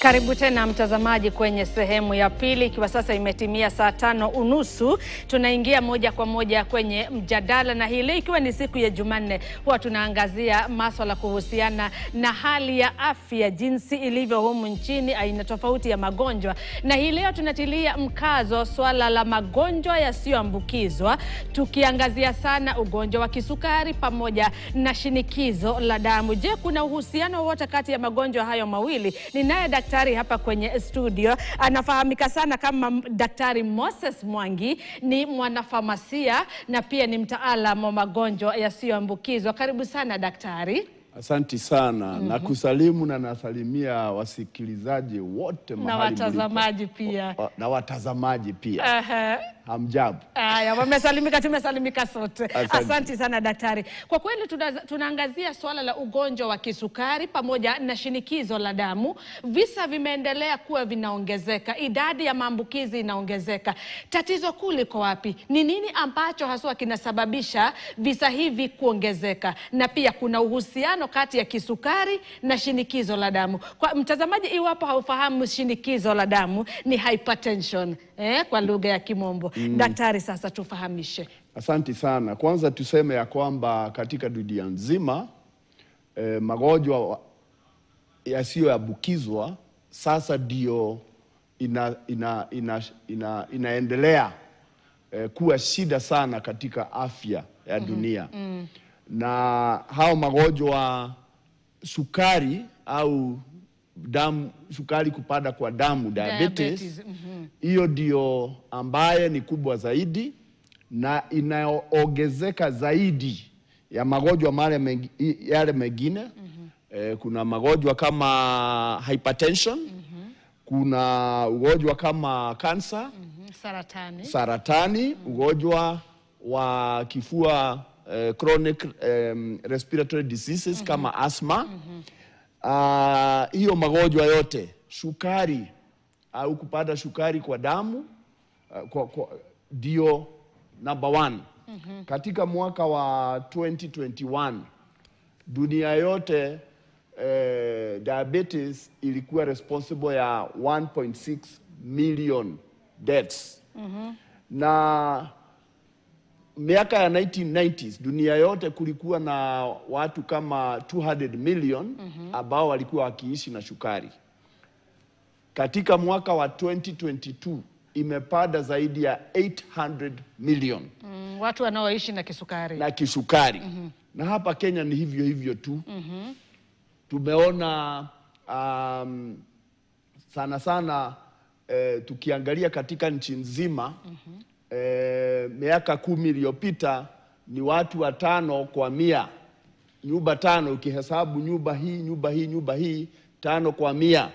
Karibu tena mtazamaji kwenye sehemu ya pili, ikiwa sasa imetimia saa 5:30. Tunaingia moja kwa moja kwenye mjadala, na hii leo ikiwa ni siku ya Jumanne, huwa tunaangazia masuala kuhusiana na hali ya afya, jinsi ilivyo humu nchini, aina tofauti ya magonjwa. Na hii leo tunatilia mkazo swala la magonjwa yasiyoambukizwa, tukiangazia sana ugonjwa wa kisukari pamoja na shinikizo la damu. Je, kuna uhusiano wote kati ya magonjwa hayo mawili? Ninaye daktari hapa kwenye studio, anafahamika sana kama Daktari Moses Mwangi, ni mwanafamasia na pia ni mtaalamu wa magonjwa yasiyoambukizwa. Karibu sana daktari. Asante sana. Na kusalimu na nasalimia wasikilizaji wote mahali na watazamaji pia. Na watazamaji pia. Hamjambo. Aya, wamesalimika, tumesalimika sote. Asante sana daktari. Kwa kweli tunaangazia swala la ugonjwa wa kisukari pamoja na shinikizo la damu. Visa vimeendelea kuwa vinaongezeka, idadi ya maambukizi inaongezeka. Tatizo kuu liko wapi? Ni nini ambacho haswa kinasababisha visa hivi kuongezeka? Na pia kuna uhusiano kati ya kisukari na shinikizo la damu. Kwa mtazamaji, iwapo haufahamu shinikizo la damu, ni hypertension kwa lugha ya Kimombo. Daktari, sasa tufahamishe. Asante sana. Kwanza tuseme ya kwamba katika dunia nzima magonjwa yasiyoambukizwa sasa ndio inaendelea kuwa shida sana katika afya ya dunia. Na hao magonjwa sukari au damu, sukari kupanda kwa damu, diabetes, hiyo ndio ambaye ni kubwa zaidi na inaongezeka zaidi ya magonjwa yale mengine. Kuna magonjwa kama hypertension, kuna ugonjwa kama cancer, saratani, ugonjwa wa kifua, chronic respiratory diseases kama asthma. Hiyo magonjwa yote, sukari au kupanda sukari kwa damu ndio number 1. Katika mwaka wa 2021 dunia yote diabetes ilikuwa responsible ya 1.6 million deaths. Na miaka ya 1990s dunia yote kulikuwa na watu kama 200 million ambao walikuwa wakiishi na sukari. Katika mwaka wa 2022 imepanda zaidi ya 800 million watu wanaoishi na kisukari. Na hapa Kenya ni hivyo hivyo tu. Tumeona sana sana tukiangalia katika nchi nzima, miaka 10 iliyopita ni watu 5 kwa 100. Nyumba 5, ukihesabu nyumba hii 5 kwa 100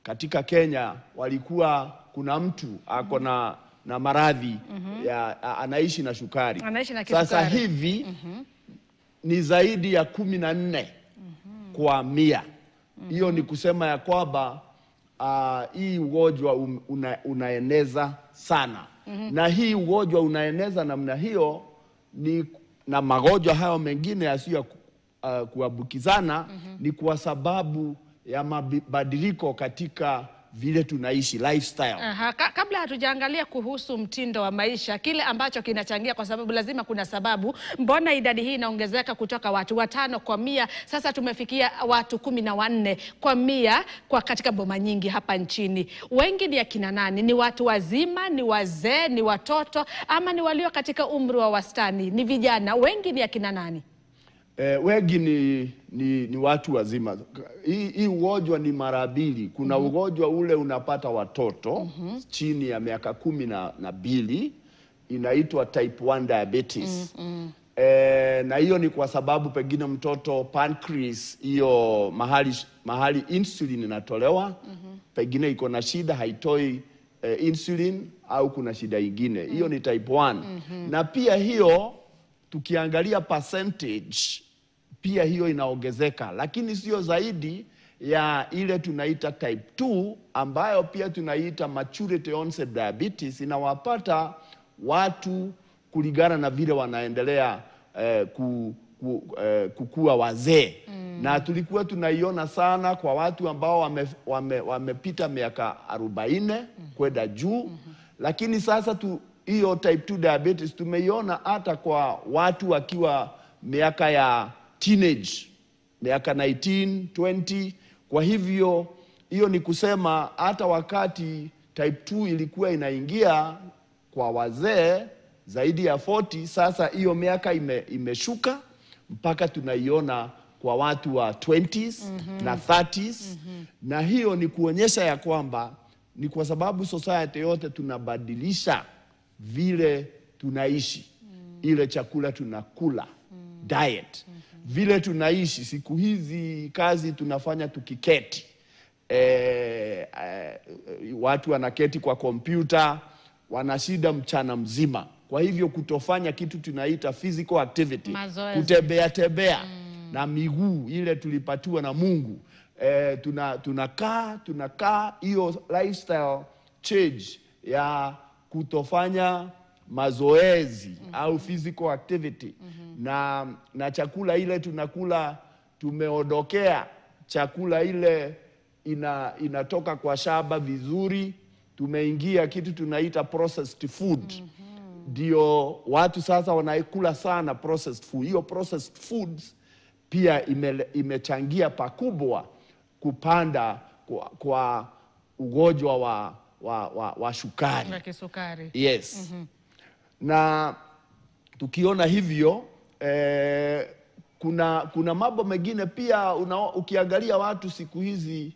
katika Kenya walikuwa kuna mtu ako na maradhi anaishi na sukari. Sasa hivi ni zaidi ya 14 kwa 100. Hiyo ni kusema ya kwamba hii ugonjwa unaeneza sana. Na hii ugonjwa unaeneza namna hiyo ni na magonjwa hayo mengine yasiyo kuambukizana ni kwa sababu ya mabadiliko katika vile tunaishi, lifestyle. Kabla hatujaangalia kuhusu mtindo wa maisha, kile ambacho kinachangia, kwa sababu lazima kuna sababu, mbona idadi hii inaongezeka kutoka watu 5 kwa 100 sasa tumefikia watu 14 kwa 100 kwa katika boma nyingi hapa nchini? Wengi ni akina nani? Ni watu wazima, ni wazee, ni watoto, ama ni walio katika umri wa wastani, ni vijana? Wengi ni akina nani? Wengi ni watu wazima. Hii ugonjwa ni mara mbili. Kuna ugonjwa ule unapata watoto chini ya miaka 12, inaitwa type 1 diabetes. Na hiyo ni kwa sababu pengine mtoto pancreas, hiyo mahali insulin inatolewa, pengine iko na shida, haitoi insulin, au kuna shida nyingine. Hiyo ni type 1. Na pia hiyo tukiangalia percentage pia hiyo inaongezeka, lakini sio zaidi ya ile tunaita type 2 ambayo pia tunaita maturity onset diabetes. Inawapata watu kulingana na vile wanaendelea kukua wazee. Na tulikuwa tunaiona sana kwa watu ambao wamepita miaka 40 kwenda juu. Lakini sasa hiyo type 2 diabetes tumeiona hata kwa watu wakiwa miaka ya teenage, miaka 19, 20. Kwa hivyo hiyo ni kusema hata wakati type 2 ilikuwa inaingia kwa wazee zaidi ya 40, sasa hiyo miaka imeshuka mpaka tunaiona kwa watu wa 20s na 30s. Na hiyo ni kuonyesha ya kwamba ni kwa sababu society yote tunabadilisha vile tunaishi, ile chakula tunakula, diet, vile tunaishi. Siku hizi kazi tunafanya tukiketi, watu wanaketi kwa kompyuta, wanashida mchana mzima. Kwa hivyo kutofanya kitu tunaita physical activity, kutembea na miguu ile tulipatiwa na Mungu, tunakaa hiyo lifestyle change ya kutofanya mazoezi au physical activity, na chakula ile tunakula, tumeondokea chakula ile inatoka kwa shamba vizuri, tumeingia kitu tunaita processed food. Ndio watu sasa wanaikula sana processed food. Hiyo processed foods pia imechangia pakubwa kupanda kwa ugonjwa wa shukari. Na kisukari. Yes. Na tukiona hivyo, kuna mambo mengine pia ukiangalia watu siku hizi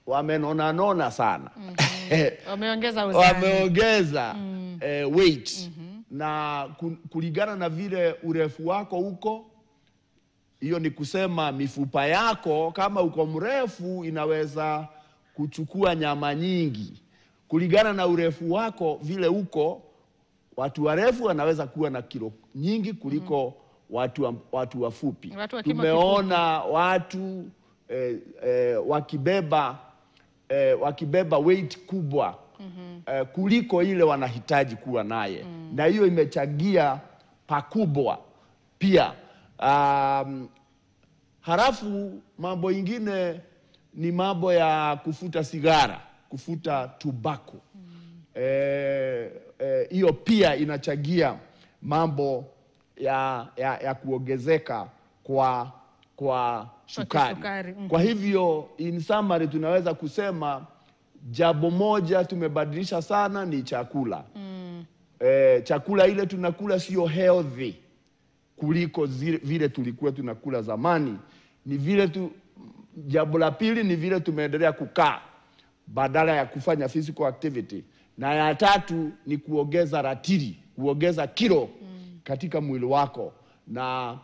wamenona sana. Wameongeza uzani. Wameongeza weight. Na kulingana na vile urefu wako huko, hiyo ni kusema mifupa yako kama uko mrefu inaweza kuchukua nyama nyingi. Kulingana na urefu wako vile uko, watu warefu wanaweza kuwa na kilo nyingi kuliko watu wafupi. Tumeona watu wakibeba weight kubwa kuliko ile wanahitaji kuwa naye. Na hiyo imechangia pakubwa pia. Halafu mambo ingine ni mambo ya kufuta sigara, kufuta tobacco. Hiyo pia inachangia mambo ya kuongezeka kwa shukari. Kwa hivyo in summary tunaweza kusema jambo moja tumebadilisha sana ni chakula. Chakula ile tunakula sio healthy kuliko vile tulikuwa tunakula zamani. Ni vile jambo la pili ni vile tumeendelea kukaa badala ya kufanya physical activity. Na ya tatu ni kuongeza ratili, kuongeza kilo katika mwili wako na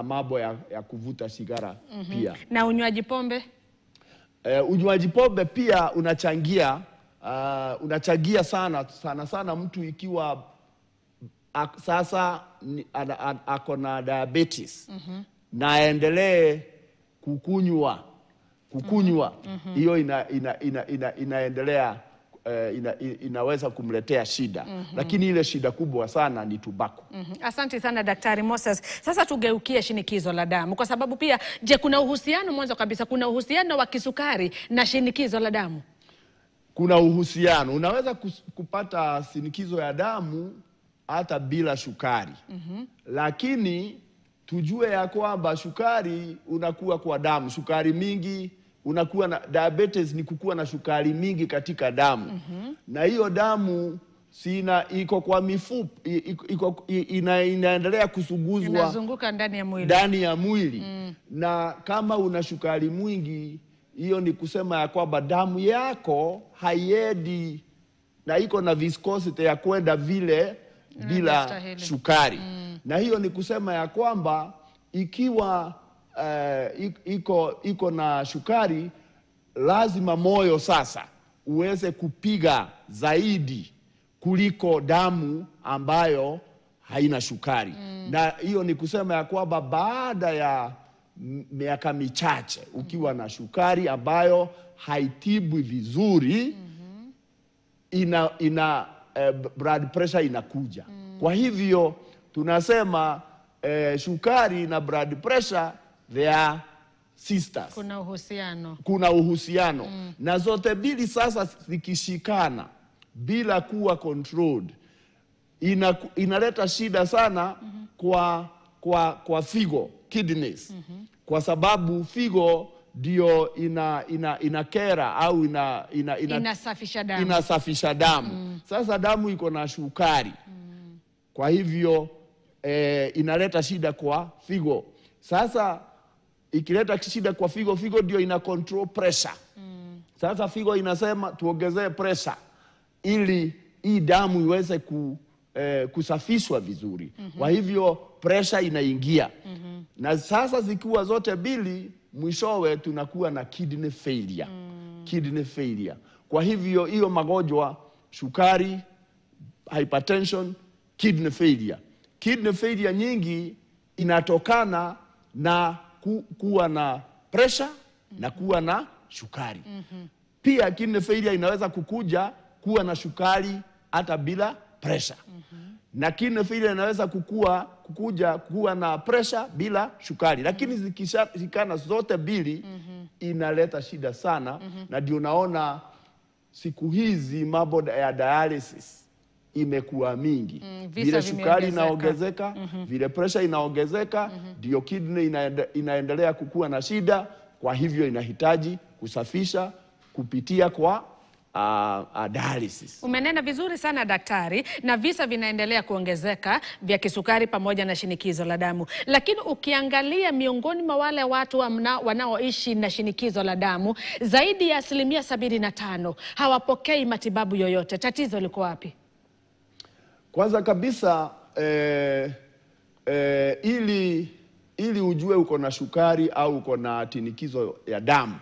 mambo ya kuvuta sigara pia. Na unywaji pombe? Unywaji pombe pia unachangia sana mtu ikiwa sasa ako na diabetes na aendelee kukunywa hiyo inaendelea inaweza kumletea shida. Lakini ile shida kubwa sana ni tobacco. Asante sana Daktari Moses. Sasa tugeukie shinikizo la damu, kwa sababu pia, je, kuna uhusiano, mwanzo kabisa, kuna uhusiano wa kisukari na shinikizo la damu? Kuna uhusiano. Unaweza kupata shinikizo ya damu hata bila shukari. Lakini tujue ya kwamba shukari unakuwa kwa damu, shukari mingi, unakuwa na diabetes ni kukuwa na shukari mingi katika damu. Na hiyo damu iko kwa mifupa, inaendelea kusuguzwa, inazunguka ndani ya mwili. Na kama una shukari mwingi, hiyo ni kusema ya kwamba damu yako haiendi na iko na viscosity ya kwenda vile bila shukari. Na hiyo ni kusema ya kwamba ikiwa iko na shukari, lazima moyo sasa uweze kupiga zaidi kuliko damu ambayo haina shukari. Na hiyo ni kusema ya kwamba baada ya miaka michache ukiwa na shukari ambayo haitibwi vizuri, blood pressure inakuja. Kwa hivyo tunasema shukari na blood pressure they are sisters. Kuna uhusiano. Na zote mbili sasa zikishikana bila kuwa controlled inaleta shida sana kwa figo, kidneys. Kwa sababu figo ndio inakera au inasafisha damu. Sasa damu iko na shukari. Kwa hivyo inaleta shida kwa figo. Sasa ikileta shida kwa figo, figo ndio ina control pressure. Sasa figo inasema tuongezee pressure ili hii damu iweze kusafishwa vizuri. Kwa hivyo pressure inaingia. Na sasa zikiwa zote mbili, mwishowe tunakuwa na kidney failure. Kidney failure. Kwa hivyo hiyo magonjwa, shukari, hypertension, kidney failure. Kidney failure nyingi inatokana na kuwa na pressure na kuwa na shukari. Pia kidney failure inaweza kuwa na shukari hata bila pressure. Na kidney failure inaweza kuwa na pressure bila shukari. Lakini zikishikana zote mbili inaleta shida sana. Na ndio naona siku hizi mambo ya dialysis imekuwa mingi. Vile shukari inaongezeka, vile pressure inaongezeka, ndio kidney inaendelea kukua na shida. Kwa hivyo inahitaji kusafisha kupitia kwa dialysis. Umenena vizuri sana daktari, na visa vinaendelea kuongezeka vya kisukari pamoja na shinikizo la damu. Lakini ukiangalia miongoni mwa wale watu wanaoishi na shinikizo la damu, zaidi ya 75% hawapokei matibabu yoyote. Tatizo liko wapi? Kwanza kabisa ili ujue uko na shukari au uko na shinikizo ya damu,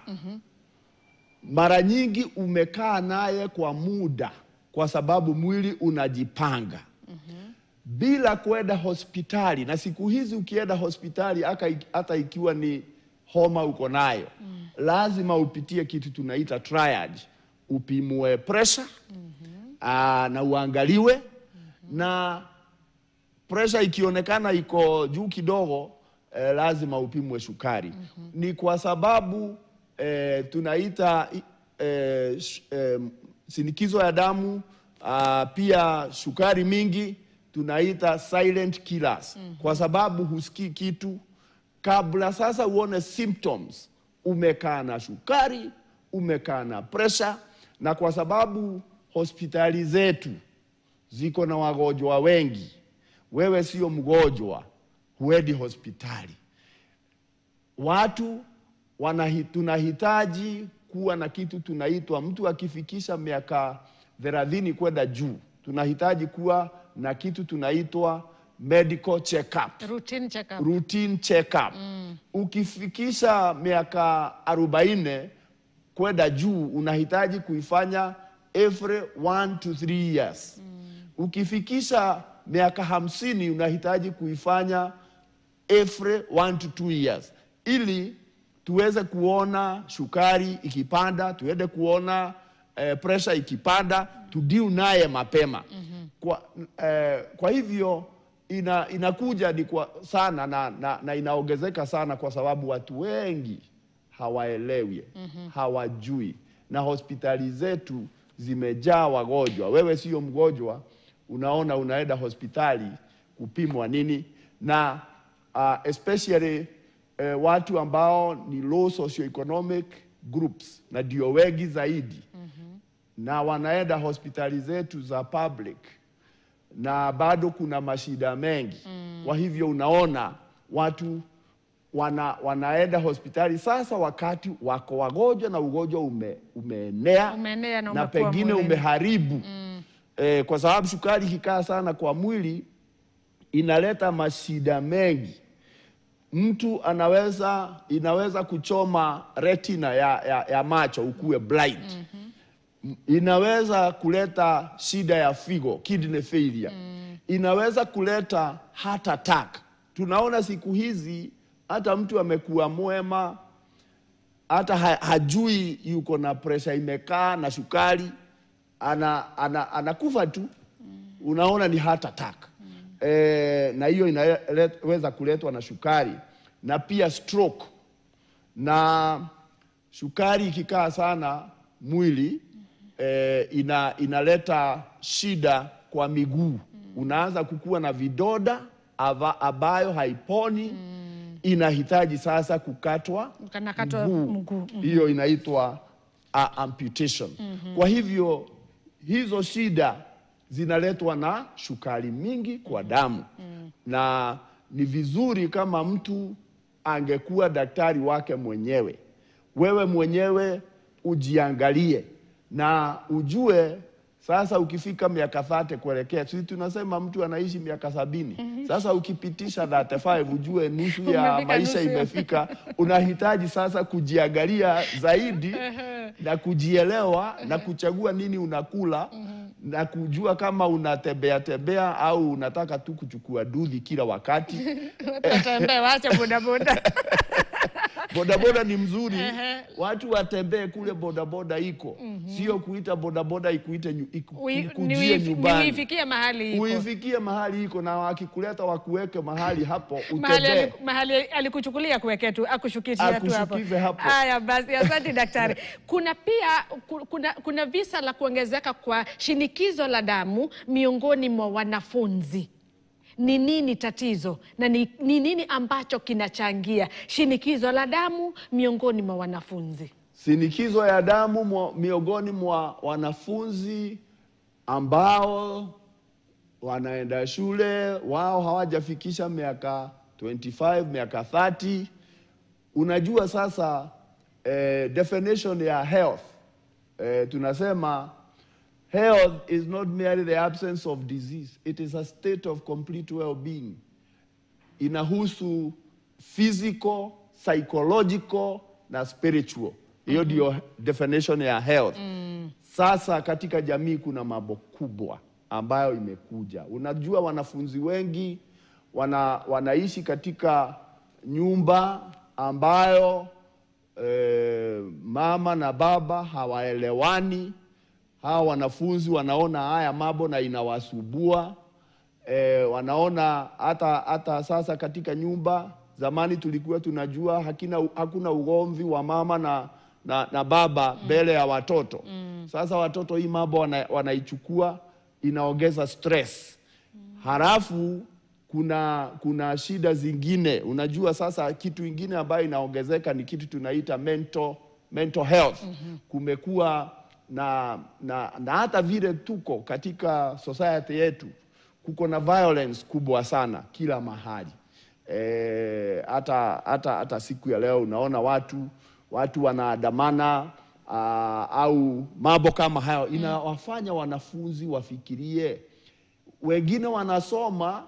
mara nyingi umekaa naye kwa muda kwa sababu mwili unajipanga bila kwenda hospitali. Na siku hizi ukienda hospitali hata ikiwa ni homa uko nayo, lazima upitie kitu tunaita triage. Upimwe pressure na uangaliwe, na pressure ikionekana iko juu kidogo, lazima upimwe shukari. Ni kwa sababu tunaita shinikizo ya damu, pia shukari mingi tunaita silent killers. Kwa sababu husikii kitu kabla sasa uone symptoms. Umekaa na shukari, umekaa na pressure, na kwa sababu hospitali zetu ziko na wagonjwa wengi, wewe sio mgonjwa, huendi hospitali. Tunahitaji kuwa na kitu tunaitwa, mtu akifikisha miaka 30 kwenda juu, tunahitaji kuwa na kitu tunaitwa medical check-up. Routine check-up. Ukifikisha miaka 40 kwenda juu, unahitaji kuifanya every 1 to 3 years. Ukifikisha miaka 50, unahitaji kuifanya every 1 to 2 years. Ili tuweze kuona shukari ikipanda, tuweze kuona pressure ikipanda, tudeal naye mapema. Kwa hivyo inakuja sana na inaongezeka sana kwa sababu watu wengi hawaelewi, hawajui, na hospitali zetu zimejaa wagonjwa. Wewe sio mgonjwa, unaona unaenda hospitali kupimwa nini, na especially watu ambao ni low socioeconomic groups, na ndio wengi zaidi, na wanaenda hospitali zetu za public, na bado kuna mashida mengi. Kwa hivyo unaona watu wanaenda hospitali sasa wakati wako wagonjwa na ugonjwa umeenea na pengine umeharibu. Kwa sababu shukari ikikaa sana kwa mwili inaleta mashida mengi. Mtu inaweza kuchoma retina ya macho ukue blind. Inaweza kuleta shida ya figo, kidney failure. Inaweza kuleta heart attack. Tunaona siku hizi hata mtu amekuwa mwema, hata hajui yuko na pressure imekaa na shukari, anakufa tu. Unaona ni heart attack. na hiyo inaweza kuletwa na sukari, na pia stroke. Na sukari ikikaa sana mwili inaleta shida kwa miguu. Unaanza kukua na vidoda ambayo haiponi. Inahitaji sasa kukatwa mguu. Hiyo inaitwa amputation. Kwa hivyo hizo shida zinaletwa na sukari mingi kwa damu. Na ni vizuri kama mtu angekuwa daktari wake mwenyewe. Wewe mwenyewe ujiangalie na ujue sasa ukifika miaka 30 kuelekea, sisi tunasema mtu anaishi miaka 70. Sasa ukipitisha 35 ujue nusu ya maisha imefika. Unahitaji sasa kujiangalia zaidi na kujielewa na kuchagua nini unakula na kujua kama unatembea au unataka tu kuchukua dudhi kila wakati. Tembea, wacha bodaboda. Bodaboda ni mzuri. Watu watembee kule bodaboda iko. Sio kuita bodaboda ikuite kujie nyumbani. Uifikie mahali iko. Uifikie mahali iko, na wakikuleta wakuweke mahali hapo utembee. Mahali alikuchukulia kuweke tu, akushukishia tu hapo. Haya basi, asante daktari. Kuna pia kuna visa la kuongezeka kwa shinikizo la damu miongoni mwa wanafunzi. Ni nini tatizo na ni nini ambacho kinachangia shinikizo la damu miongoni mwa wanafunzi? Shinikizo ya damu miongoni mwa wanafunzi ambao wanaenda shule, wao hawajafikisha miaka 25, miaka 30. Unajua sasa definition ya health, tunasema health is not merely the absence of disease. It is a state of complete well-being. Inahusu physical, psychological na spiritual. Hiyo ndio definition ya health. Sasa katika jamii kuna mambo kubwa ambayo imekuja. Unajua wanafunzi wengi wanaishi katika nyumba ambayo mama na baba hawaelewani. Hawa wanafunzi wanaona haya mambo na inawasubua. Wanaona hata sasa katika nyumba, zamani tulikuwa tunajua hakuna ugomvi wa mama na baba mbele ya watoto. Sasa watoto hii mambo wanaichukua, inaongeza stress. Halafu kuna shida zingine. Unajua sasa kitu ingine ambayo inaongezeka ni kitu tunaita mental health. Kumekuwa na hata vile tuko katika society yetu, kuko na violence kubwa sana kila mahali. Hata siku ya leo unaona watu wanaandamana au mambo kama hayo. Inawafanya wanafunzi wafikirie. Wengine wanasoma,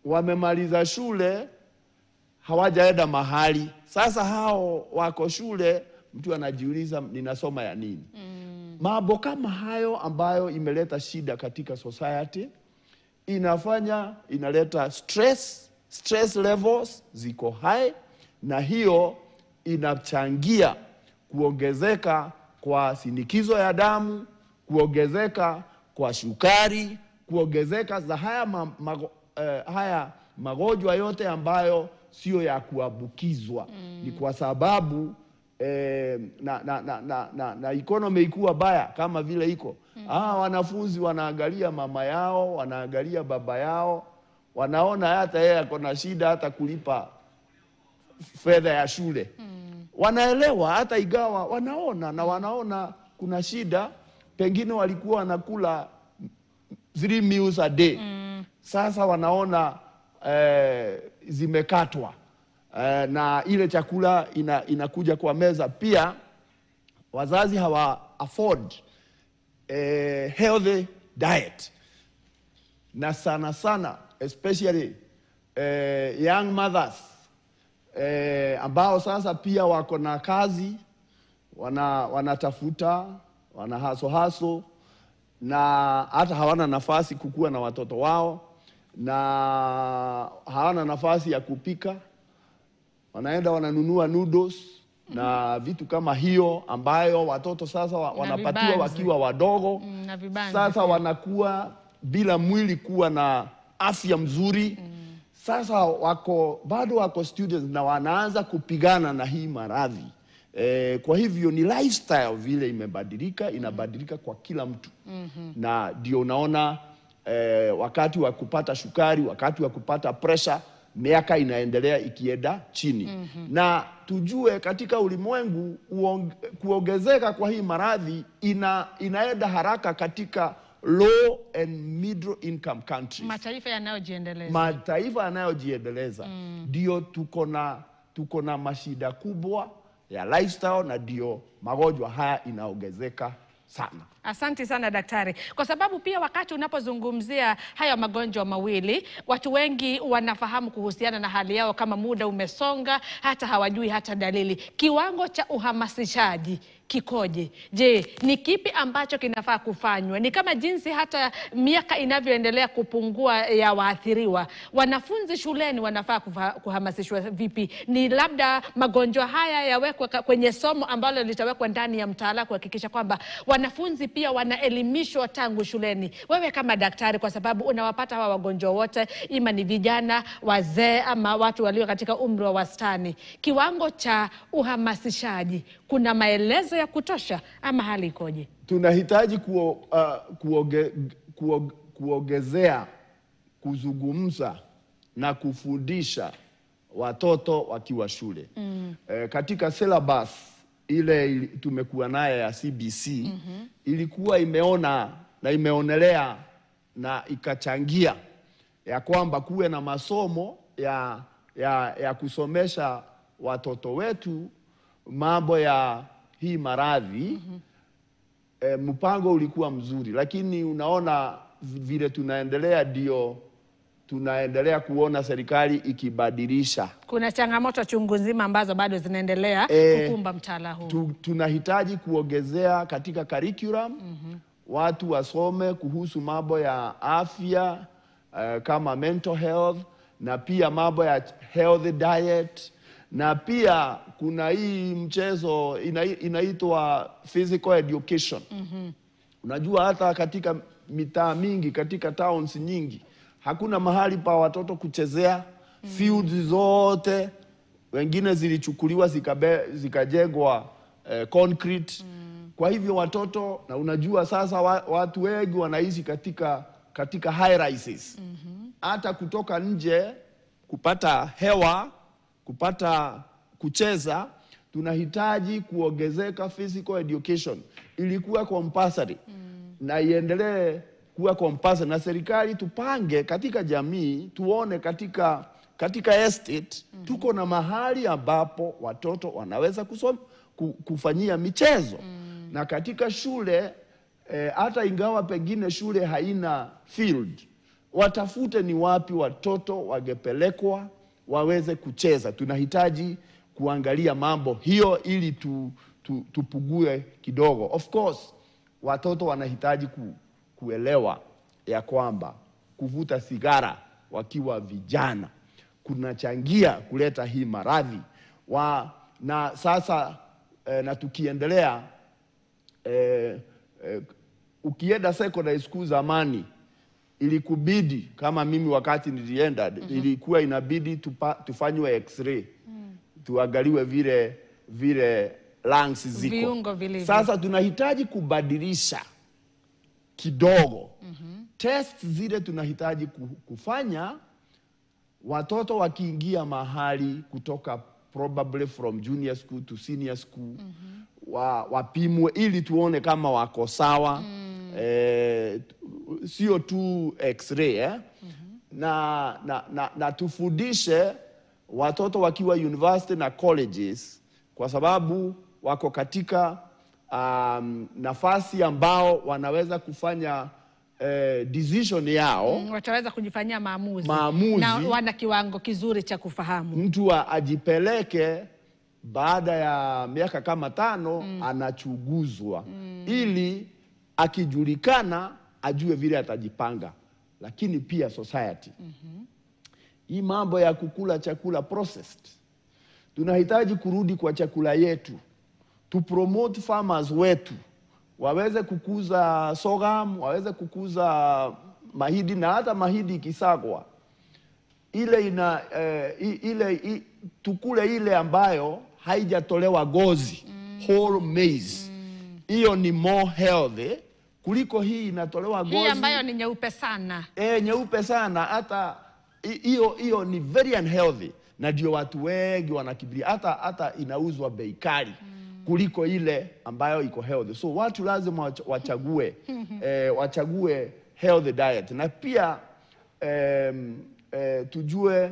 wamemaliza shule, hawajaenda mahali. Sasa hao wako shule, mtu anajiuliza ninasoma ya nini? Mambo kama hayo ambayo imeleta shida katika society, inaleta stress levels ziko high, na hiyo inachangia kuongezeka kwa shinikizo ya damu, kuongezeka kwa sukari, kuongezeka za haya magonjwa yote ambayo sio ya kuambukizwa. Ni kwa sababu na economy ikuwa baya kama vile iko. Wanafunzi wanaangalia mama yao, wanaangalia baba yao, wanaona hata yeye ako na shida hata kulipa fedha ya shule. Wanaelewa hata igawa wanaona kuna shida, pengine walikuwa wanakula 3 meals a day. Sasa wanaona zimekatwa. Na ile chakula inakuja kwa meza. Pia wazazi hawa afford healthy diet, na sana especially young mothers ambao sasa pia wako na kazi, wanatafuta, haso na hata hawana nafasi kukua na watoto wao, na hawana nafasi ya kupika. Wanaenda wananunua noodles na vitu kama hiyo ambayo watoto sasa wanapatiwa wakiwa wadogo. Sasa wanakuwa bila mwili kuwa na afya mzuri. Sasa bado wako students na wanaanza kupigana na hii maradhi. Kwa hivyo ni lifestyle vile imebadilika, inabadilika kwa kila mtu. Na ndio unaona wakati wa kupata sukari, wakati wa kupata pressure, miaka inaendelea ikienda chini. Na tujue katika ulimwengu kuongezeka kwa hii maradhi inaenda haraka katika low and middle income countries. Mataifa yanayojiendeleza. Ndio tuko na mashida kubwa ya lifestyle, na ndio magonjwa haya inaongezeka sana. Asante sana daktari. Kwa sababu pia wakati unapozungumzia haya magonjwa mawili, watu wengi wanafahamu kuhusiana na hali yao kama muda umesonga, hata hawajui hata dalili. Kiwango cha uhamasishaji kikoje? Je, ni kipi ambacho kinafaa kufanywa? Ni kama jinsi hata miaka inavyoendelea kupungua ya waathiriwa, wanafunzi shuleni wanafaa kuhamasishwa vipi? Ni labda magonjwa haya yawekwe kwenye somo ambalo litawekwa ndani ya mtaala kuhakikisha kwamba wanafunzi pia wanaelimishwa tangu shuleni. Wewe kama daktari, kwa sababu unawapata hawa wagonjwa wote, ima ni vijana, wazee ama watu walio katika umri wa wastani, kiwango cha uhamasishaji, kuna maelezo ya kutosha ama hali ikoje? Tunahitaji kuongezea kuzungumza na kufundisha watoto wakiwa shule. Katika syllabus ile tumekuwa naye ya CBC, ilikuwa imeona na imeonelea na ikachangia ya kwamba kuwe na masomo ya kusomesha watoto wetu mambo ya hii maradhi. Mpango ulikuwa mzuri, lakini unaona vile tunaendelea, ndio tunaendelea kuona serikali ikibadilisha. Kuna changamoto chungu nzima ambazo bado zinaendelea kukumba mtaala huu. Tunahitaji kuongezea katika curriculum, watu wasome kuhusu mambo ya afya kama mental health, na pia mambo ya healthy diet, na pia kuna hii mchezo inaitwa physical education. Unajua hata katika mitaa mingi, katika towns nyingi, hakuna mahali pa watoto kuchezea. Fields zote wengine zilichukuliwa zikajengwa concrete. Kwa hivyo watoto, na unajua sasa watu wengi wanaishi katika high rises. Hata kutoka nje kupata hewa, kupata kucheza, tunahitaji kuongezeka physical education. Ilikuwa compulsory na iendelee kuwa compulsory, na serikali tupange katika jamii, tuone katika estate tuko na mahali ambapo watoto wanaweza kufanyia michezo. Na katika shule hata ingawa pengine shule haina field, watafute ni wapi watoto wangepelekwa waweze kucheza. Tunahitaji kuangalia mambo hiyo ili tupugue kidogo. Of course, watoto wanahitaji kuelewa ya kwamba kuvuta sigara wakiwa vijana kunachangia kuleta hii maradhi. Na sasa na tukiendelea, ukienda secondary school zamani, ilikubidi, kama mimi wakati nilienda, ilikuwa inabidi tufanywe x-ray, tuangaliwe vile lungs ziko. Viungo vilivyo. Sasa tunahitaji kubadilisha kidogo. Test zile tunahitaji kufanya watoto wakiingia mahali kutoka probably from junior school to senior school, wapimwe ili tuone kama wako sawa. Sio tu x-ray. Na tufundishe watoto wakiwa university na colleges, kwa sababu wako katika nafasi ambao wanaweza kufanya decision yao. Wataweza kujifanyia maamuzi. Na wana kiwango kizuri cha kufahamu. Mtu ajipeleke baada ya miaka kama 5 anachuguzwa ili akijulikana ajue vile atajipanga. Lakini pia society, hii mambo ya kukula chakula processed, tunahitaji kurudi kwa chakula yetu. To promote farmers wetu waweze kukuza sorghum, waweze kukuza mahidi, na hata mahidi ikisagwa ile tukule ile ambayo haijatolewa gozi, whole maize. Hiyo ni more healthy kuliko hii inatolewa gozi. Hii ambayo ni nyeupe sana. Nyeupe sana, hata hiyo ni very unhealthy, na ndio watu wengi wanakimbilia, hata inauzwa bei kali kuliko ile ambayo iko healthy. So watu lazima wachague healthy diet. Na pia tujue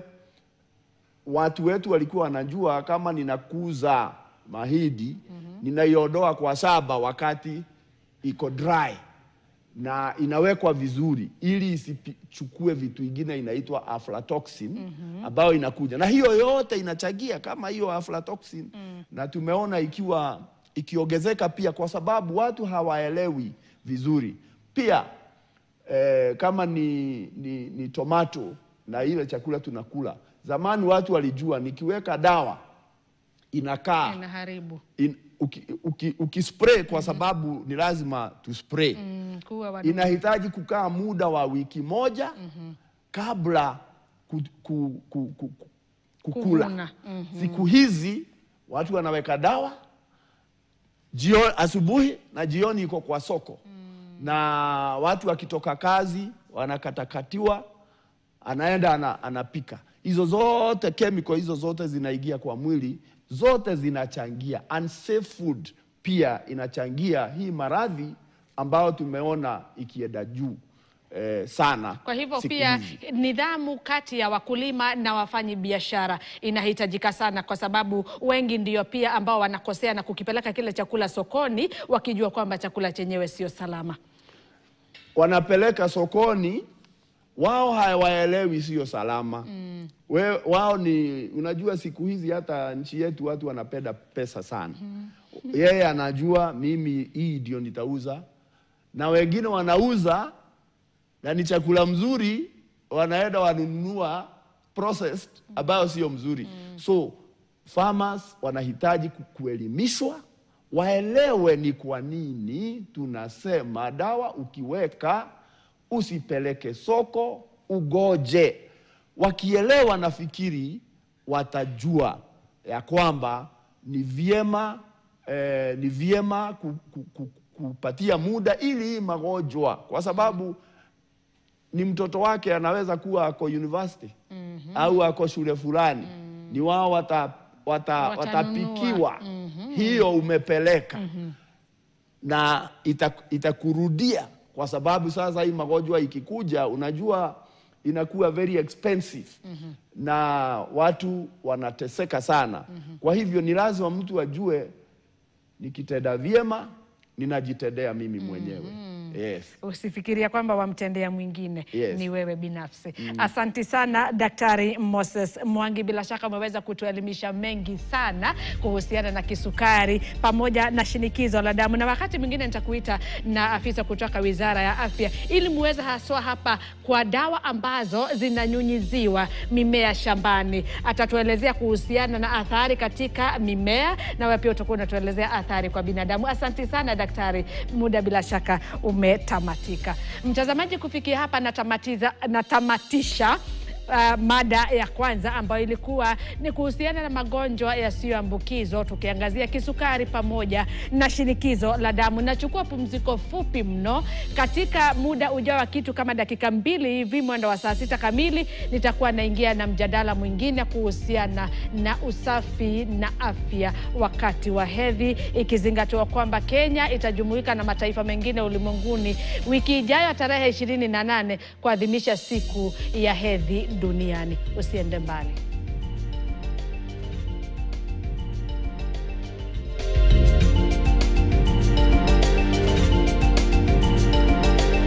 watu wetu walikuwa wanajua kama ninakuza mahidi ninaiondoa kwa saba wakati iko dry na inawekwa vizuri ili isichukue vitu vingine inaitwa aflatoxin ambayo inakuja, na hiyo yote inachagia kama hiyo aflatoxin. Na tumeona ikiongezeka pia, kwa sababu watu hawaelewi vizuri pia. Kama ni tomato na ile chakula tunakula, zamani watu walijua nikiweka dawa inakaa inaharibu. Ukispray kwa sababu ni lazima tu spray. Inahitaji kukaa muda wa wiki moja kabla kukula. Siku hizi watu wanaweka dawa asubuhi na jioni iko kwa soko. Na watu wakitoka kazi wanakatakatiwa, anaenda anapika. Hizo zote chemical, hizo zote zinaingia kwa mwili, zote zinachangia. Unsafe food pia inachangia hii maradhi ambayo tumeona ikienda juu sana. Kwa hivyo pia nidhamu kati ya wakulima na wafanyi biashara inahitajika sana, kwa sababu wengi ndio pia ambao wanakosea na kukipeleka kile chakula sokoni wakijua kwamba chakula chenyewe sio salama. Wanapeleka sokoni, wao hawaelewi sio salama. Wao ni, unajua siku hizi hata nchi yetu watu wanapenda pesa sana. Yeye anajua mimi hii ndio nitauza, na wengine wanauza na ni chakula mzuri, wanaenda wanunua processed ambayo sio mzuri. So farmers wanahitaji kuelimishwa, waelewe ni kwa nini tunasema dawa ukiweka usipeleke soko, ugoje. Wakielewa, nafikiri watajua ya kwamba ni vyema kupatia muda ili hii magonjwa, kwa sababu ni mtoto wake anaweza kuwa ako university au ako shule fulani, ni wao watapikiwa hiyo umepeleka na itakurudia, kwa sababu sasa hii magonjwa ikikuja, unajua inakuwa very expensive na watu wanateseka sana. Kwa hivyo ni lazima mtu ajue nikitenda vyema ninajitendea mimi mwenyewe. Yes. Usifikiria kwamba wamtendea mwingine. Yes. Ni wewe binafsi. Asanti sana Daktari Moses Mwangi, bila shaka umeweza kutuelimisha mengi sana kuhusiana na kisukari pamoja na shinikizo la damu, na wakati mwingine nitakuita na afisa kutoka Wizara ya Afya ili muweze haswa hapa kwa dawa ambazo zinanyunyiziwa mimea shambani. Atatuelezea kuhusiana na athari katika mimea, na wewe pia utakuwa unatuelezea athari kwa binadamu. Asanti sana daktari, muda bila shaka umetamatika. Mtazamaji, kufikia hapa natamatisha mada ya kwanza ambayo ilikuwa ni kuhusiana na magonjwa yasiyoambukizwa, tukiangazia kisukari pamoja na shinikizo la damu. Nachukua pumziko fupi mno. Katika muda ujao wa kitu kama dakika 2 hivi, mwendo wa saa 6 kamili, nitakuwa naingia na mjadala mwingine kuhusiana na usafi na afya wakati wa hedhi, ikizingatiwa kwamba Kenya itajumuika na mataifa mengine ulimwenguni wiki ijayo tarehe 28 kuadhimisha siku ya hedhi duniani. Usiende mbali.